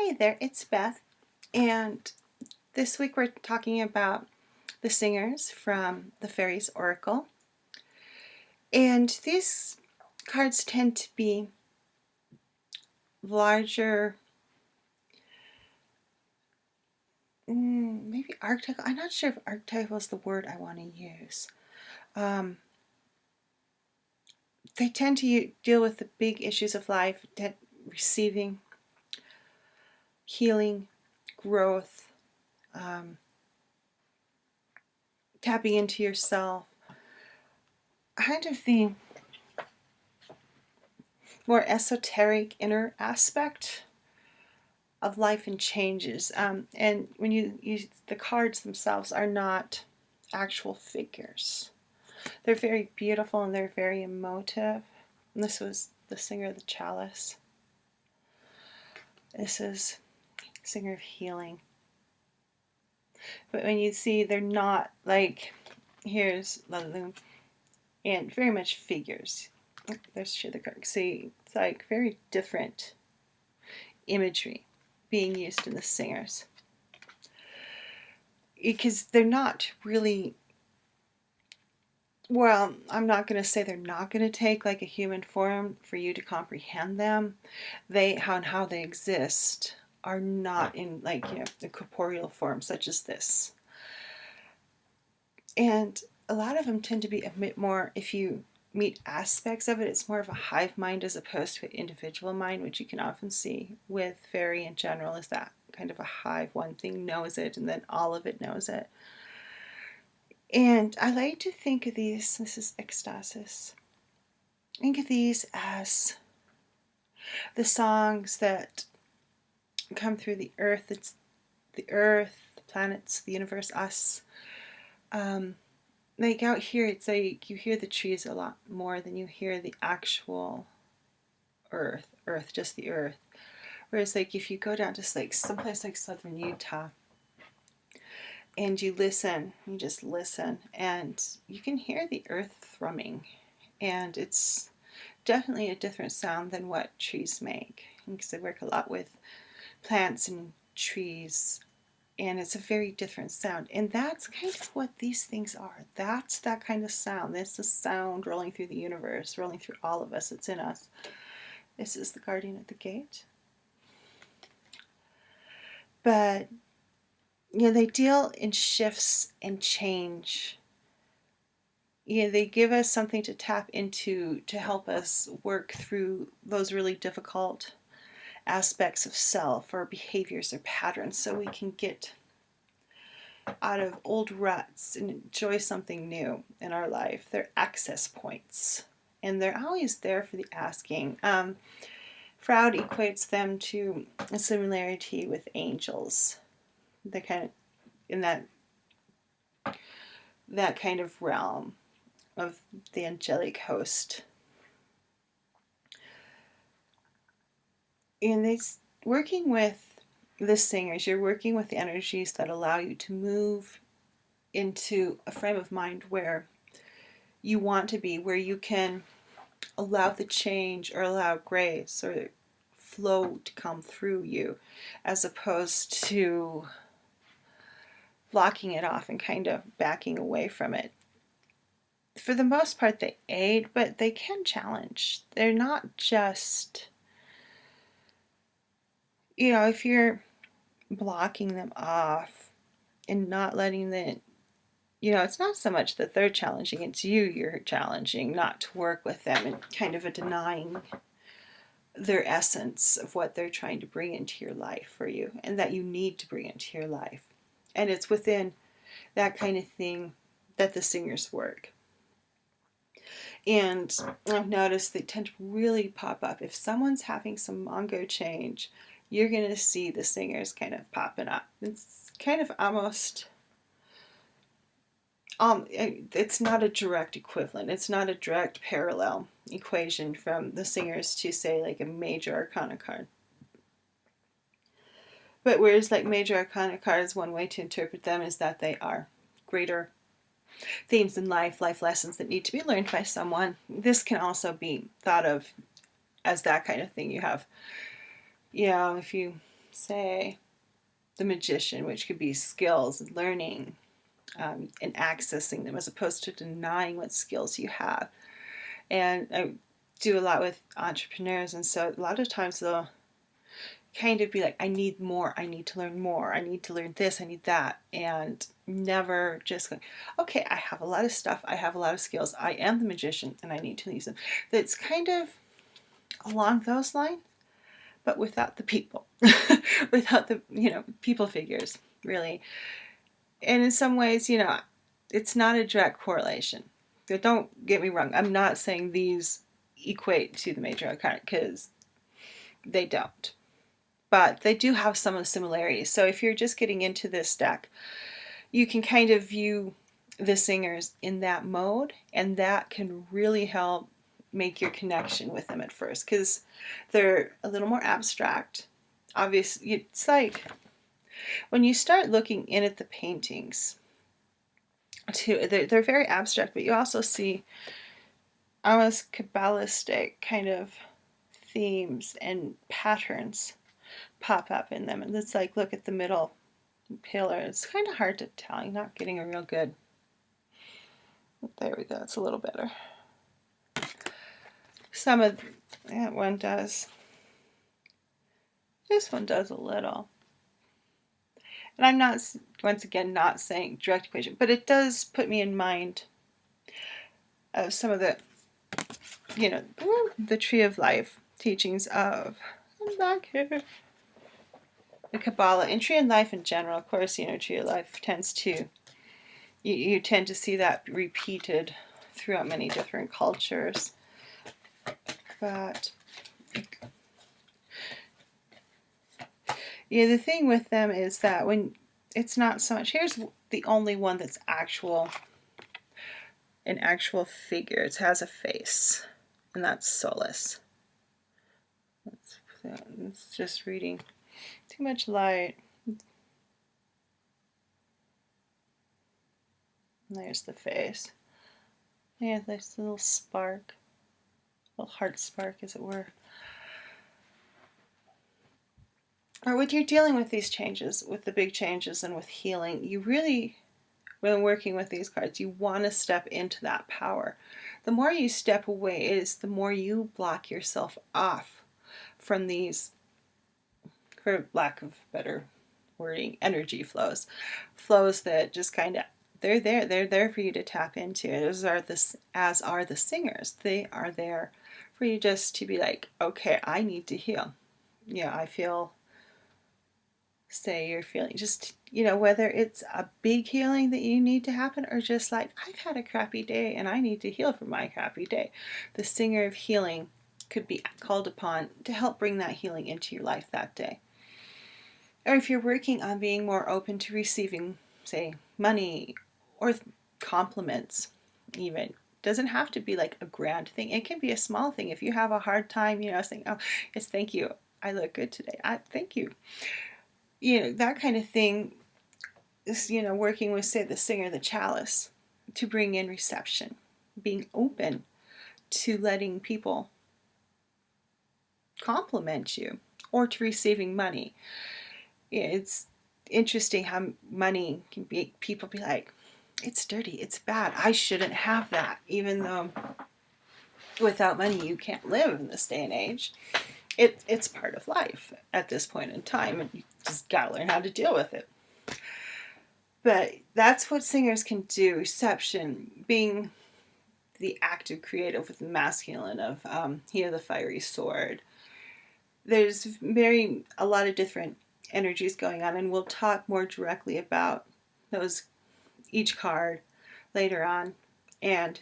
Hey there, it's Beth, and this week we're talking about the singers from the Fairies Oracle. And these cards tend to be larger, maybe archetypal. I'm not sure if archetypal is the word I want to use. They tend to deal with the big issues of life, receiving, healing, growth, tapping into yourself, kind of the more esoteric inner aspect of life and changes. And when you use the cards themselves are not actual figures. They're very beautiful and they're very emotive. And this was the singer of the chalice. This is singer of healing. But when you see, they're not like, here's Lulu, and very much figures. There's the card. See, it's like very different imagery being used in the singers, because they're not really, well, I'm not going to say they're not going to take like a human form for you to comprehend them. How they exist are not in like, the corporeal form such as this. And a lot of them tend to be a bit more, if you meet aspects of it, it's more of a hive mind as opposed to an individual mind, which you can often see with fairy in general, is that kind of a hive. One thing knows it and then all of it knows it. And I like to think of these, this is ecstasis, think of these as the songs that come through the earth. It's the earth, the planets, the universe, us. Like out here, it's like you hear the trees a lot more than you hear the actual earth, just the earth. Whereas like if you go down to like someplace like southern Utah and you listen, you just listen, and you can hear the earth thrumming, and it's definitely a different sound than what trees make, because I work a lot with plants and trees, and it's a very different sound. And that's kind of what these things are. That's that kind of sound. That's the sound rolling through the universe, rolling through all of us. It's in us. This is the guardian at the gate. But they deal in shifts and change. They give us something to tap into to help us work through those really difficult aspects of self or behaviors or patterns, so we can get out of old ruts and enjoy something new in our life. They're access points, and they're always there for the asking. Froud equates them to a similarity with angels. They're kind of in that kind of realm of the angelic host. And it's working with the singers, you're working with the energies that allow you to move into a frame of mind where you want to be, where you can allow the change or allow grace or flow to come through you, as opposed to blocking it off and kind of backing away from it. For the most part, they aid, but they can challenge. They're not just, if you're blocking them off and not letting them, it's not so much that they're challenging, it's you're challenging not to work with them, and kind of a denying their essence of what they're trying to bring into your life for you, and that you need to bring into your life. And it's within that kind of thing that the singers work. And I've noticed they tend to really pop up. If someone's having some Mongo change, you're going to see the singers kind of popping up. It's kind of almost, it's not a direct equivalent. It's not a direct parallel equation from the singers to, say, like a major arcana card. But whereas like major arcana cards, one way to interpret them is that they are greater themes in life lessons that need to be learned by someone. This can also be thought of as that kind of thing. You have, if you say, the magician, which could be skills, learning, and accessing them, as opposed to denying what skills you have. And I do a lot with entrepreneurs, and so a lot of times they'll kind of be like, I need more, I need to learn more, I need to learn this, I need that, and never just going, okay, I have a lot of stuff, I have a lot of skills, I am the magician and I need to use them. That's kind of along those lines, but without the people, without the, people figures, really. And in some ways, it's not a direct correlation. Don't get me wrong, I'm not saying these equate to the major arcana, because they don't. But they do have some of the similarities. So if you're just getting into this deck, you can kind of view the singers in that mode, and that can really help make your connection with them at first, because they're a little more abstract. Obviously, it's like when you start looking in at the paintings, too, they're very abstract, but you also see almost Kabbalistic kind of themes and patterns pop up in them. And it's like, look at the middle pillar. It's kind of hard to tell. You're not getting a real good. There we go. It's a little better. Some of that one does. This one does a little. And I'm not, once again, not saying direct equation, but it does put me in mind of some of the, the Tree of Life teachings of, I'm back here, the Kabbalah, and Tree of Life in general. Of course, Tree of Life tends to, you tend to see that repeated throughout many different cultures. But the thing with them is that when it's not so much, here's the only one that's an actual figure. It has a face, and that's Solace. It's just reading too much light. There's the face. Yeah, there's a little spark, a little heart spark, as it were. Or when you're dealing with these changes, with the big changes and with healing, you really, when working with these cards, you want to step into that power. The more you step away is the more you block yourself off from these, for lack of better wording, energy flows. Flows that just kind of, they're there for you to tap into. As are the singers. They are there for you just to be like, okay, I need to heal. I feel, say you're feeling just, whether it's a big healing that you need to happen, or just like, I've had a crappy day and I need to heal from my crappy day. The singer of healing could be called upon to help bring that healing into your life that day. Or if you're working on being more open to receiving, say, money or compliments, even. Doesn't have to be like a grand thing. It can be a small thing. If you have a hard time, saying, oh, yes, thank you. I look good today. Thank you. That kind of thing is, working with, say, the singer, the chalice, to bring in reception, being open to letting people compliment you, or to receiving money. It's interesting how money can be, people be like, it's dirty, it's bad, I shouldn't have that, even though without money you can't live in this day and age. It's part of life at this point in time, and you just gotta learn how to deal with it. But that's what singers can do. Reception, being the active creative with the masculine of here, the fiery sword. There's a lot of different energies going on, and we'll talk more directly about those, each card, later on. And